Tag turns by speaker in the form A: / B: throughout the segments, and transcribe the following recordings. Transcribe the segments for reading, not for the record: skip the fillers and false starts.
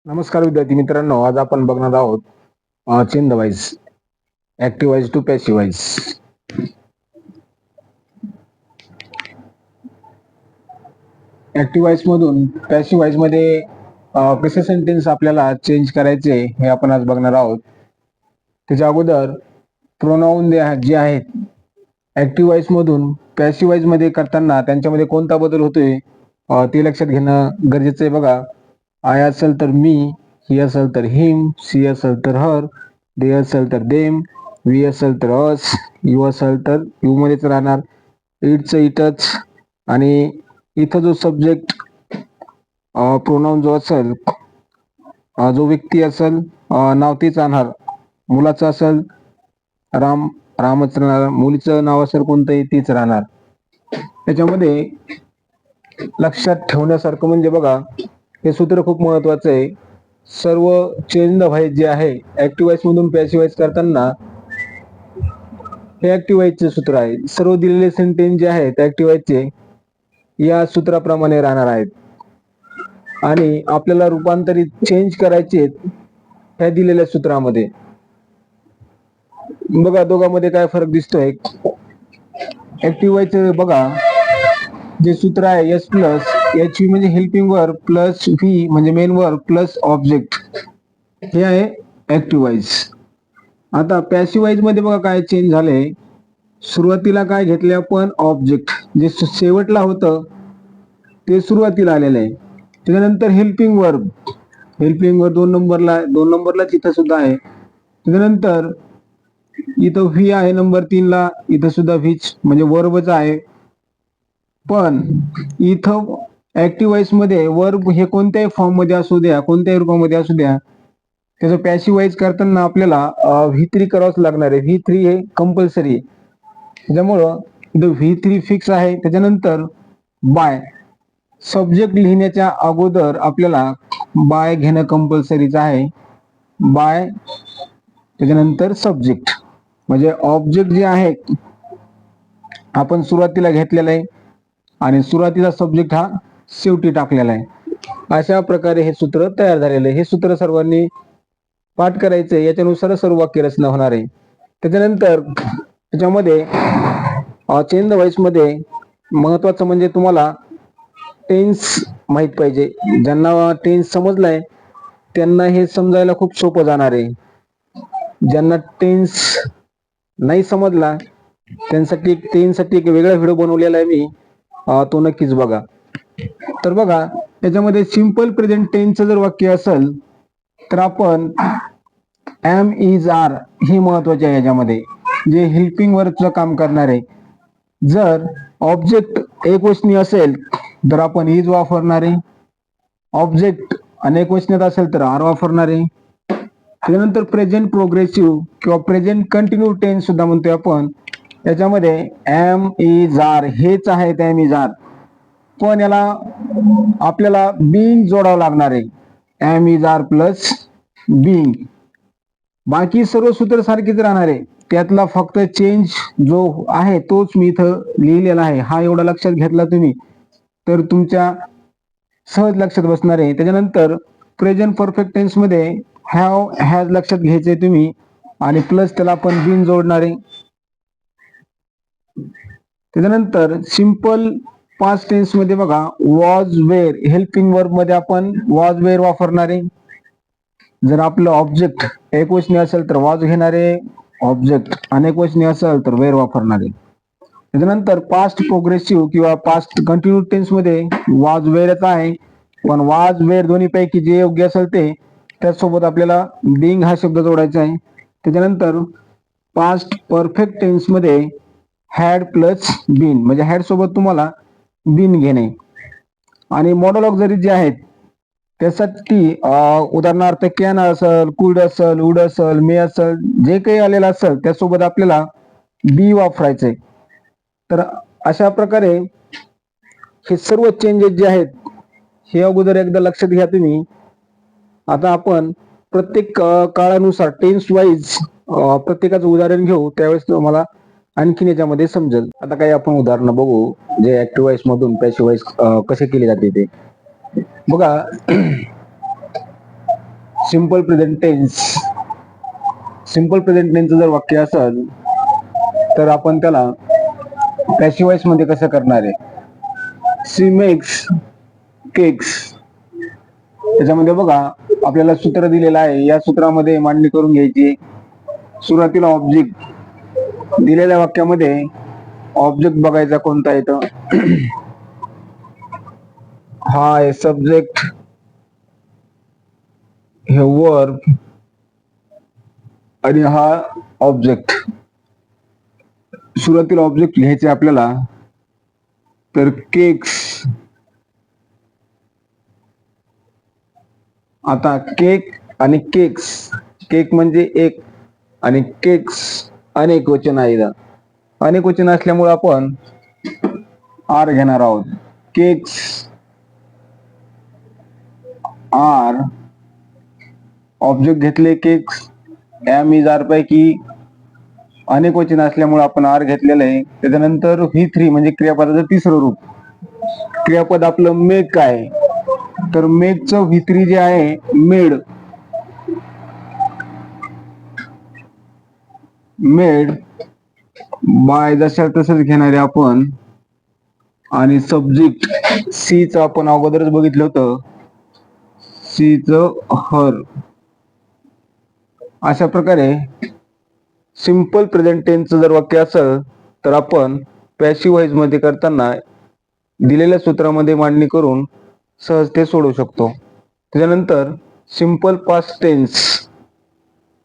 A: नमस्कार विद्यार्थी मित्रांनो, आज आपण बघणार आहोत change the voice, active voice to passive voice. Active voice मधून पॅसिव्ह व्हॉइस मध्ये कसे सेंटेन्स आपल्याला चेंज करायचे हे आपण आज बघणार आहोत. त्याच्या अगोदर प्रोनाउन जे आहेत ऍक्टिव्ह व्हॉइस मधून पॅसिव्ह व्हॉइस मध्ये करताना त्यांच्यामध्ये कोणता बदल होतोय ते लक्षात घेणं गरजेचं आहे. बघा, आय असेल तर मी, ही असेल तर हिम, सी असेल तर हर, दे असेल तर देम, वी असेल तर अस, यू असेल तर यू मध्येच राहणार, इट्स इटच. आणि इथं जो सब्जेक्ट प्रोनाउन जो असेल, जो व्यक्ती असेल नाव तेच राहणार. मुलाचं असेल राम, रामच राहणार. मुलीचं नाव असेल कोणतंही तीच राहणार. त्याच्यामध्ये लक्षात ठेवण्यासारखं म्हणजे बघा, हे सूत्र खूप महत्वाचं आहे. सर्व चेंज द व्हॉइस जे आहे ऍक्टिव्ह व्हॉइस मधून पॅसिव्ह व्हॉइस करताना हे ऍक्टिव्ह व्हॉइसचे सूत्र आहे. सर्व दिलेले सेंटेन्स जे आहेत ऍक्टिव्ह व्हॉइसचे या सूत्राप्रमाणे राहणार आहेत आणि आपल्याला रूपांतरित चेंज करायचे ह्या दिलेल्या सूत्रामध्ये. बघा, दोघांमध्ये काय फरक दिसतोय. ऍक्टिव्ह व्हॉइसचे बघा, जे सूत्र आहे एस प्लस एच व्ही म्हणजे हेल्पिंग वर्ब प्लस व्ही म्हणजे मेन वर्ब प्लस ऑब्जेक्ट, हे आहे ऍक्टिव्ह व्हॉइस. आता पॅसिव्ह व्हॉइस मध्ये बघा काय चेंज झाले. सुरुवातीला काय घेतले आपण, ऑब्जेक्ट. जे शेवटला होतं ते सुरुवातीला आलेलं आहे. त्याच्यानंतर हेल्पिंग वर्ब, हेल्पिंग वर्ब दोन नंबरला इथं सुद्धा आहे. त्याच्यानंतर इथं व्ही आहे नंबर 3 ला, इथं सुद्धा व्हीच म्हणजे वर्बच आहे. पण इथं ऍक्टिव्ह व्हॉइस मध्ये वर्ब हे कोणत्याही फॉर्म मध्ये असू द्या, कोणत्याही रूपामध्ये असू द्या, त्याचं पॅसिव्ह व्हॉइस करताना आपल्याला V3 करावंच लागणार आहे. V3 हे कंपल्सरी आहे. त्याच्यामुळं इथं V3 फिक्स आहे. त्याच्यानंतर बाय, सब्जेक्ट लिहिण्याच्या अगोदर आपल्याला बाय घेणं कंपल्सरीच आहे. बाय, त्याच्यानंतर सब्जेक्ट म्हणजे ऑब्जेक्ट जे आहे आपण सुरुवातीला घेतलेला आहे आणि सुरुवातीला सब्जेक्ट हा शेवटी टाकलेला आहे. अशा प्रकारे हे सूत्र तयार झालेलं आहे. हे सूत्र सर्वांनी पाठ करायचंय, याच्यानुसार सर्व वाक्य रचना होणार आहे. त्याच्यानंतर त्याच्यामध्ये चेंज द व्हॉइस मध्ये महत्वाचं म्हणजे तुम्हाला टेन्स माहित पाहिजे. ज्यांना टेन्स समजलाय त्यांना हे समजायला खूप सोपं जाणार आहे. ज्यांना टेन्स नाही समजला त्यांसाठी एक वेगळा व्हिडिओ बनवलेला आहे मी, तो नक्कीच बघा. तर बघा, त्याच्यामध्ये सिंपल प्रेझेंट टेन्सचं जर वाक्य असेल तर आपण एम इज आर हे महत्वाचे आहे. याच्यामध्ये जे हेल्पिंग वर्बचं काम करणार आहे. जर ऑब्जेक्ट एकवचनी असेल तर आपण इज वापरणार आहे. ऑब्जेक्ट अनेक वचनात असेल तर आर वापरणार आहे. त्यानंतर प्रेझेंट प्रोग्रेसिव्ह किंवा प्रेझेंट कंटिन्यू टेन्स सुद्धा म्हणतोय आपण. याच्यामध्ये एम इज आर हेच आहे एम इज आर, पण याला आपल्याला बीइंग जोडावं लागणार आहे. Am is are plus being. बाकी सर्व सूत्र सारखीच राहणार आहे. त्यातला फक्त चेंज जो आहे तोच मी इथं लिहिलेला आहे. हा एवढा लक्षात घेतला तुम्ही तर तुमच्या सहज लक्षात बसणार आहे. त्याच्यानंतर प्रेझेंट परफेक्ट टेन्स मध्ये हॅव, हॅज लक्षात घ्यायचंय तुम्ही आणि प्लस त्याला आपण बीन जोडणार आहे. त्याच्यानंतर सिंपल पास्ट टेन्स मध्ये बघा, वॉज वेअर हेल्पिंग वर्ब मध्ये आपण वॉज वेअर वापरणार आहे. जर आपलं ऑब्जेक्ट एकवचनी असेल तर वॉज घेणार आहे, ऑब्जेक्ट अनेक वचनी असेल तर वेअर वापरणार आहे. त्याच्यानंतर पास्ट प्रोग्रेसिव्ह किंवा पास्ट कंटिन्यू टेन्स मध्ये वॉज वेअरच आहे, पण वॉज वेअर दोन्हीपैकी जे योग्य असेल ते त्यासोबत आपल्याला बिंग हा शब्द जोडायचा आहे. त्याच्यानंतर पास्ट परफेक्ट टेन्स मध्ये हॅड प्लस बीन म्हणजे हॅड सोबत तुम्हाला बीन घेणे. आणि मॉनोलॉग जे आहेत त्यासाठी उदाहरणार्थ कॅन असेल, कुड असेल, वुड असेल, मे असेल, जे काही आलेलं असेल त्यासोबत आपल्याला बी वापरायचंय. तर अशा प्रकारे हे सर्व चेंजेस जे आहेत हे अगोदर एकदा लक्षात घ्या तुम्ही. आता आपण प्रत्येक काळानुसार टेन्स वाईज प्रत्येकाचं उदाहरण घेऊ, त्यावेळेस तुम्हाला आणखीन याच्यामध्ये समजेल. आता काही आपण उदाहरणं बघू जे ऍक्टिव्ह व्हॉइस मधून पॅसिव्ह व्हॉइस कसे केले जाते ते. बघा, simple present tense. Simple present टेन्सचं जर वाक्य असेल तर आपण त्याला पॅसिव्ह व्हॉइस मध्ये कसं करणार आहे. She makes cakes. त्याच्यामध्ये बघा आपल्याला सूत्र दिलेलं आहे, या सूत्रामध्ये मांडणी करून घ्यायची. सुरुवातीला ऑब्जेक्ट दिलेल्या वाक्यामध्ये ऑब्जेक्ट बघायचा कोणता येतं. हा आहे सब्जेक्ट, हे वर्ब आणि हा ऑब्जेक्ट. सुरुवातीला ऑब्जेक्ट लिहायचे आपल्याला, तर केक्स. आता केक आणि केक्स, केक म्हणजे एक आणि केक्स अनेक वचन आहे. अनेक वचन असल्यामुळे आपण आर घेणार आहोत. Cakes are. ऑब्जेक्ट घेतले केक्स, एम इज आर पैकी अनेक वचन असल्यामुळे आपण आर घेतलेलं आहे. त्याच्यानंतर V3 म्हणजे क्रियापदाचं तिसरं रूप. क्रियापद आपलं मेक आहे, तर मेकचं V3 जे आहे मेड. मेड बाय जशा तसंच घेणारे आपण. आणि सब्जेक्ट सीच आपण अगोदरच बघितलं होतं, सीच हर. अशा प्रकारे सिंपल प्रेझेंट टेन्सचं जर वाक्य असेल तर आपण पॅसिव्ह व्हॉइस मध्ये करताना दिलेल्या सूत्रामध्ये मांडणी करून सहज ते सोडवू शकतो. त्याच्यानंतर सिंपल पास्ट टेन्स.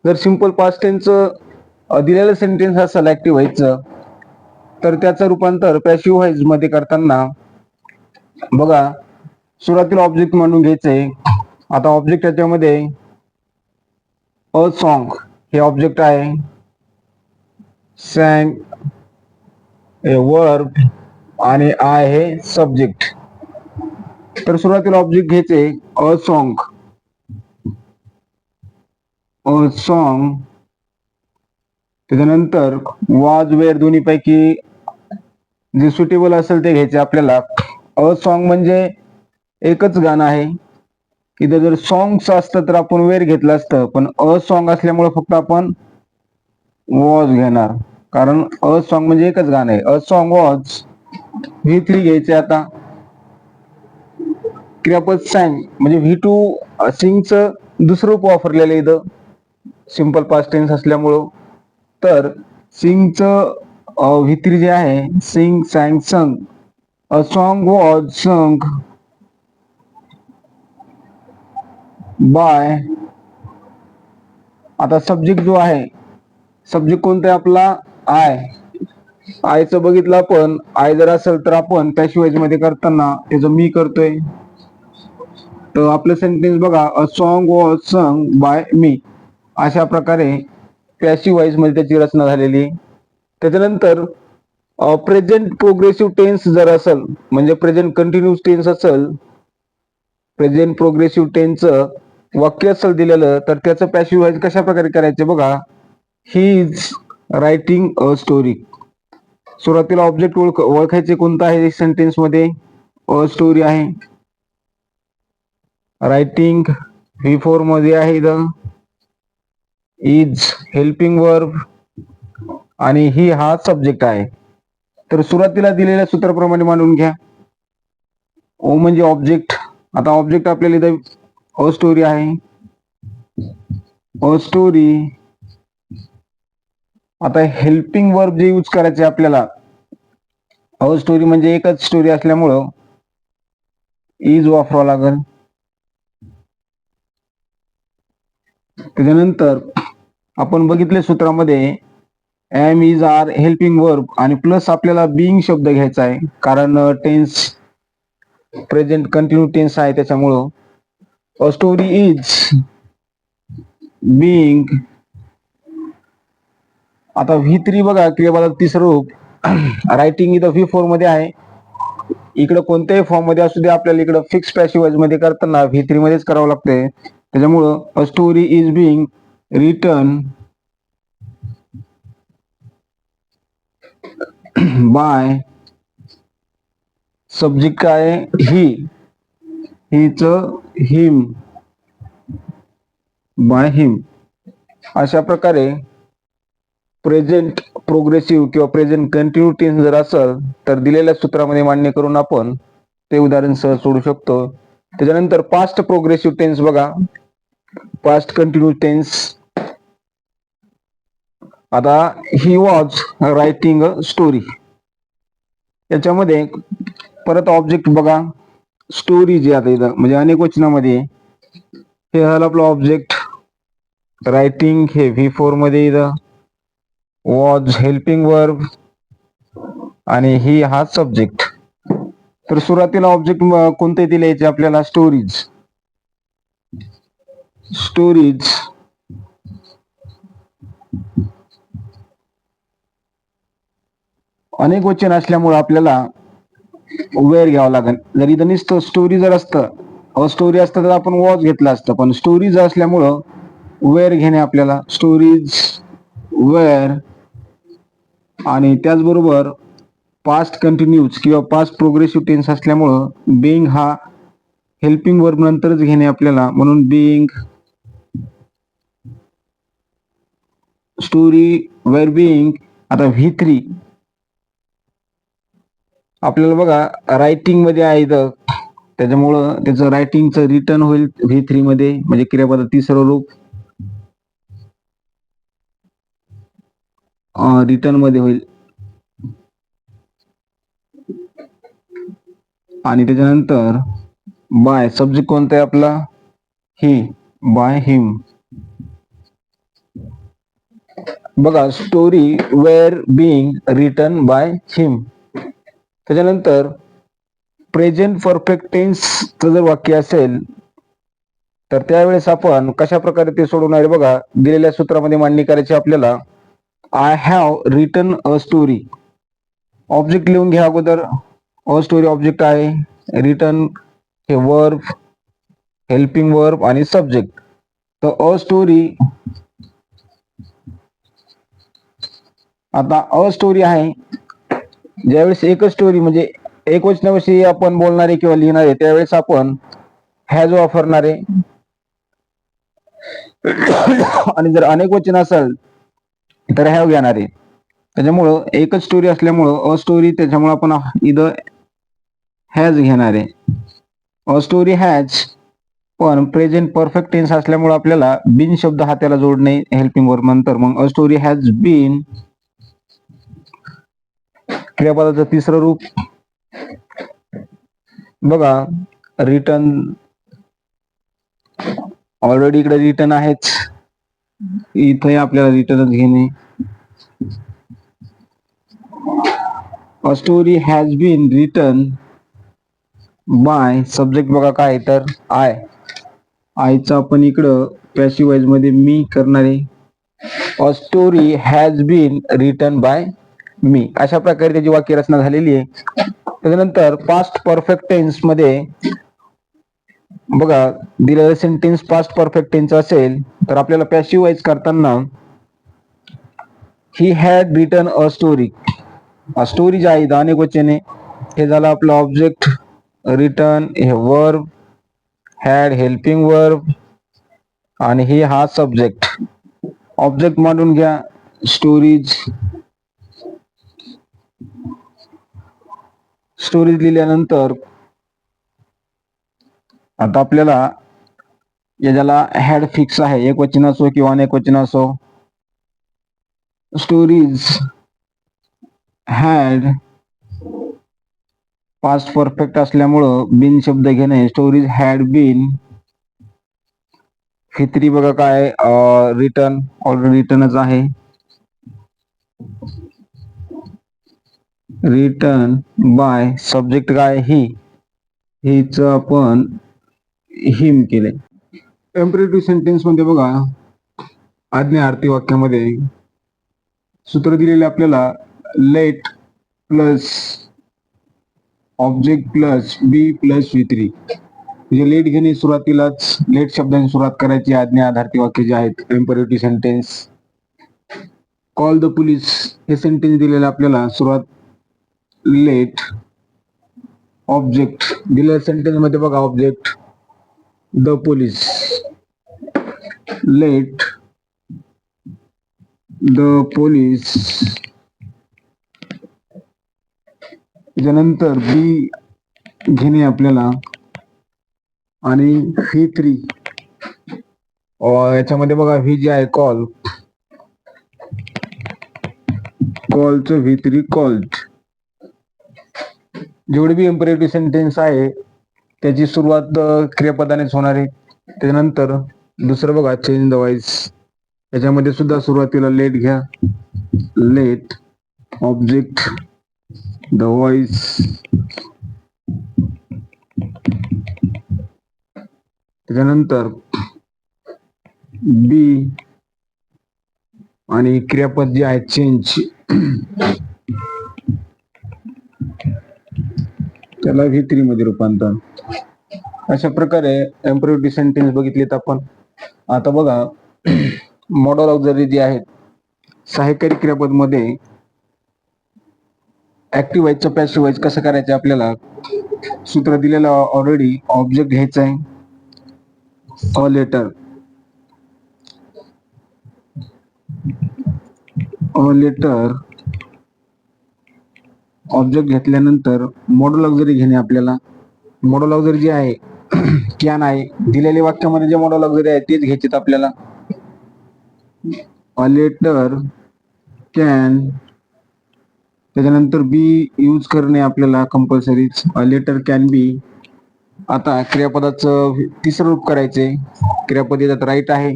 A: जर सिंपल पास्ट टेन्सचं दिलेलं सेंटेन्स असेल ऍक्टिव्ह व्हायचं, तर त्याचं रूपांतर पॅसिव्ह व्हॉइस मध्ये करताना बघा सुरुवातीला ऑब्जेक्ट मांडून घ्यायचंय. आता ऑब्जेक्ट याच्यामध्ये अ सॉन्ग हे ऑब्जेक्ट आहे, सॅंग हे वर्ब आणि आय हे सब्जेक्ट. तर सुरुवातीला ऑब्जेक्ट घ्यायचे अ सॉन्ग. A song. त्याच्यानंतर वाज वेअर दोन्ही पैकी जे सुटेबल असेल ते घ्यायचे आपल्याला. अ सॉन्ग म्हणजे एकच गाणं आहे. इथं जर सॉंग्स असतं तर आपण वेर घेतलं असतं, पण अ सॉन्ग असल्यामुळे फक्त आपण वॉज घेणार, कारण अ सॉन्ग म्हणजे एकच गाणं आहे. अ सॉन्ग वॉज. V3 घ्यायचे. आता क्रियापद सॅंग म्हणजे V2 सिंगचं दुसरं रूप वापरलेलं इथं सिंपल पास्ट टेन्स असल्यामुळं. तर सिंगचं V3 जे आहे सिंग सॅंग संग. अ सॉन्ग वॉज संग बाय. आता सब्जेक्ट जो आहे, सब्जेक्ट कोणता आहे आपला आय. आयचं बघितलं आपण, आय जर असेल तर आपण पॅसिव्ह व्हॉइस मध्ये करताना त्याचं मी करतोय. तर आपलं सेंटेन्स बघा, a song was sung by me. अशा प्रकारे पॅसिव्ह व्हॉइस मध्ये त्याची रचना झालेली. त्याच्यानंतर प्रेझेंट प्रोग्रेसिव्ह टेन्स जर असेल, म्हणजे प्रेझेंट कंटिन्यूस टेन्स असेल, प्रेझेंट प्रोग्रेसिव्ह टेन्सचं वाक्य असेल दिलेलं, तर त्याचं पॅसिव्ह व्हॉइस कशा प्रकारे करायचे बघा. He is writing a story. सुरुवातीला ऑब्जेक्ट ओळखायचे कोणता आहे सेंटेन्स मध्ये, अ स्टोरी आहे. रायटिंग V4 मध्ये आहे इथं. इज हेल्पिंग वर्ब आणि ही हा सब्जेक्ट आहे. तर सुरुवातीला दिलेल्या सूत्राप्रमाणे मांडून घ्या. ओ म्हणजे ऑब्जेक्ट. आता ऑब्जेक्ट आपल्याला इथं अ स्टोरी आहे. A story. आता हेल्पिंग वर्ब जे यूज करायचे आपल्याला, अ स्टोरी म्हणजे एकच स्टोरी असल्यामुळं इज वापरावं लागेल. त्याच्यानंतर आपण बघितले सूत्रामध्ये am is are helping verb आणि प्लस आपल्याला बिंग शब्द घ्यायचा आहे, कारण टेन्स प्रेझेंट कंटिन्यू टेन्स आहे त्याच्यामुळं. A story is Bing. आता V3 बघा क्रियापदाचं तिसरं रूप. रायटिंग इथं V4 मध्ये आहे. इकडं कोणत्याही फॉर्म मध्ये असू दे, आपल्याला इकडं फिक्स पॅसिव्ह व्हॉइस मध्ये करताना V3 मध्येच करावं लागतंय. त्याच्यामुळं a story is being written by. Subject काय ही, हीच हिम. By him. अशा प्रकारे प्रेझेंट प्रोग्रेसिव्ह किंवा प्रेझेंट कंटिन्यू टेन्स जर असेल तर दिलेल्या सूत्रामध्ये मान्य करून आपण ते उदाहरण सहज सोडू शकतो. त्याच्यानंतर पास्ट प्रोग्रेसिव्ह टेन्स बघा. Past continue tense. आता he was writing a story. याच्यामध्ये परत ऑब्जेक्ट बघा. स्टोरी जी आता इथं म्हणजे अनेक वचनामध्ये हे झालं आपलं ऑब्जेक्ट. रायटिंग हे V4 मध्ये इथं. वॉज हेल्पिंग वर्ब आणि ही हा सब्जेक्ट. तर सुरुवातीला ऑब्जेक्ट कोणते दिले याचे आपल्याला स्टोरीज. स्टोरीज अनेक वचन असल्यामुळे आपल्याला वेळ घ्यावा लागेल. जर इथं नुसतं स्टोरी जर असतं स्टोरी असतं तर आपण वॉज घेतलं असतं, पण स्टोरीज असल्यामुळं वेअर घेणे आपल्याला. Stories were. आणि त्याचबरोबर पास्ट कंटिन्यूज किंवा पास्ट प्रोग्रेसिव्ह टेन्स असल्यामुळं बिंग हा हेल्पिंग वर्ब नंतरच घेणे आपल्याला, म्हणून बिंग स्टोरी वेअर बिंग. आता V3 आपल्याला बघा रायटिंग मध्ये आहे इथं, त्याच्यामुळं त्याचं रायटिंगचं रिटर्न होईल V3 मध्ये, म्हणजे क्रियापद तिसरं रूप रिटर्न मध्ये होईल. आणि त्याच्यानंतर बाय सब्जेक्ट कोणता आहे आपला ही. By him. बघा story were being written by him. त्याच्यानंतर प्रेझेंट परफेक्ट टेन्स जर वाक्य असेल तर त्यावेळेस आपण कशा प्रकारे ते सोडवणार बघा. दिलेल्या सूत्रामध्ये मांडणी करायची आपल्याला. I have written a story. Object लिहून घ्या अगोदर. अ स्टोरी ऑब्जेक्ट आहे. रिटन हे वर्ब, हेल्पिंग वर्ब आणि सब्जेक्ट. तर अ स्टोरी, आता अ स्टोरी आहे. ज्यावेळेस एकच स्टोरी म्हणजे एक वचनाविषयी आपण बोलणार आहे किंवा लिहिणार आहे त्यावेळेस आपण हॅज वापरणार आहे. आणि जर अनेक वचन असेल तर हॅव घेणार आहे. त्याच्यामुळं एकच स्टोरी असल्यामुळं अ स्टोरी, त्याच्यामुळे आपण इथं हॅज घेणार आहे. A story has. पण प्रेझेंट परफेक्ट टेन्स असल्यामुळे आपल्याला बीन शब्द हा त्याला जोडणे हेल्पिंग वर्ब नंतर. मग अ स्टोरी हॅज बीन क्रियापदाचं तिसरं रूप बघा. रिटर्न ऑलरेडी इकडे रिटर्न आहेच, इथे आपल्याला रिटर्नच घेणे. A story has been written by subject बघा काय तर आय. आयचा आपण इकडं पॅसिव्ह वाईज मध्ये मी करणार आहे. A story has been written by me. अशा प्रकारे त्याची वाक्य रचना झालेली आहे. त्याच्यानंतर पास्ट परफेक्ट टेन्स मध्ये बघा दिलेलं सेंटेन्स पास्ट परफेक्ट टेन्स असेल तर आपल्याला पॅसिव्ह वाईज करताना he had written a story. Story जे आहे अनेक वचने, हे झालं आपलं ऑब्जेक्ट. रिटन हे वर्ब, हॅड हेल्पिंग वर्ब आणि ही हा सब्जेक्ट. ऑब्जेक्ट मांडून घ्या स्टोरीज. स्टोरीज लिहिल्यानंतर आता आपल्याला याला हॅड फिक्स आहे, एक वचन असो किंवा अनेक वचन असो. स्टोरीज हॅड पास्ट परफेक्ट असल्यामुळं बिन शब्द घेणे. Stories had bin. V3 बघा काय रिटर्न, ऑलरेडी रिटर्नच आहे. रिटर्न बाय सब्जेक्ट काय ही, हिच आपण हिम केले. इम्परेटिव्ह सेंटेन्स मध्ये बघा आज्ञार्थी वाक्यामध्ये सूत्र दिलेले आपल्याला. लेट प्लस ऑब्जेक्ट प्लस बी प्लस V3. म्हणजे लेट घेणे सुरुवातीलाच, लेट शब्दाने सुरुवात करायची. आज्ञा आधारित वाक्य जे आहेत imperative sentence. Call the police हे सेंटेन्स दिलेलं आपल्याला. सुरुवात लेट ऑब्जेक्ट दिलेल्या सेंटेन्स मध्ये बघा object the police. Let the police, त्याच्यानंतर बी घेणे आपल्याला, आणि V3 याच्यामध्ये बघा व्ही जे आहे कॉल, कॉलचं V3 कॉल्ड. जेवढे बी इम्परेटिव्ह सेंटेन्स आहे त्याची सुरुवात क्रियापदानेच होणार आहे. त्याच्यानंतर दुसरं बघा चेंज द व्हॉइस, याच्यामध्ये सुद्धा सुरुवातीला लेट घ्या, लेट ऑब्जेक्ट द व्हॉइस, त्याच्यानंतर बी आणि क्रियापद जे आहे चेंज त्याला V3 मध्ये रूपांतर. अशा प्रकारे इम्परेटिव्ह सेंटेन्स बघितलेत आपण. आता बघा मॉडल ऑक्झिलरी जे आहेत सहाय्यकारी क्रियापद मध्ये ऍक्टिव्ह व्हायचं पॅसिव्ह व्हायचं कसं करायचं आपल्याला सूत्र दिलेलं ऑलरेडी. ऑब्जेक्ट घ्यायचं आहे a letter, a letter object घेतल्यानंतर मॉडल ऑक्झिलरी घेणे आपल्याला. मॉडल ऑक्झिलरी जे आहे कॅन आहे, दिलेल्या वाक्यामध्ये जे मॉडल ऑक्झिलरी आहे तेच घ्यायचे आपल्याला. अ लेटर कॅन, त्याच्यानंतर बी यूज करणे आपल्याला compulsory, a letter can be. आता क्रियापदाचं तिसरं रूप करायचे. क्रियापद याच्यात राईट आहे,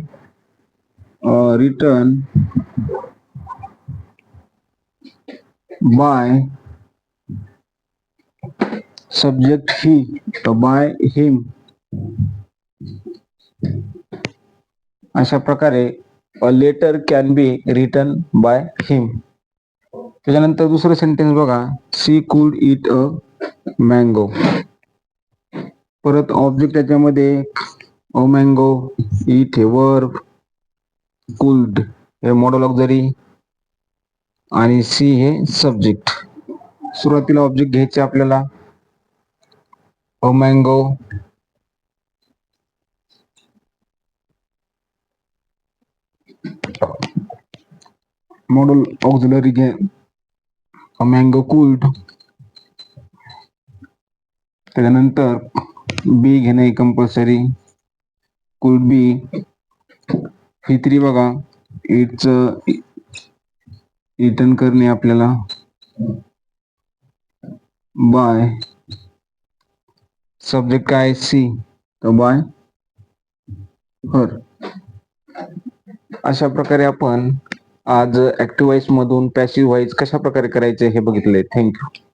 A: रिटर्न बाय सब्जेक्ट ही, तर बाय हिम. अशा प्रकारे a letter can be written by him. त्याच्यानंतर दुसरं सेंटेन्स बघा, she could eat a mango. परत ऑब्जेक्ट त्याच्यामध्ये अ मँगो, इट हे वर्ब, कुल्ड हे मॉडल ऑक्झिलरी आणि सी हे सब्जेक्ट. सुरुवातीला ऑब्जेक्ट घ्यायचे आपल्याला अ मँगो, मॉडल ऑक्झिलरी घे अ मँगो कुल्ड, त्याच्यानंतर बी घेणे कंपल्सरी, कुल्ड बी. V3 बघा इटचं रिटर्न करणे आपल्याला बाय सब्जेक्ट काय सी, तर बाय हर. अशा प्रकारे आपण आज ऍक्टिव्ह व्हॉइस मधून पॅसिव्ह व्हॉइस कशा प्रकारे करायचे हे बघितले. थँक्यू.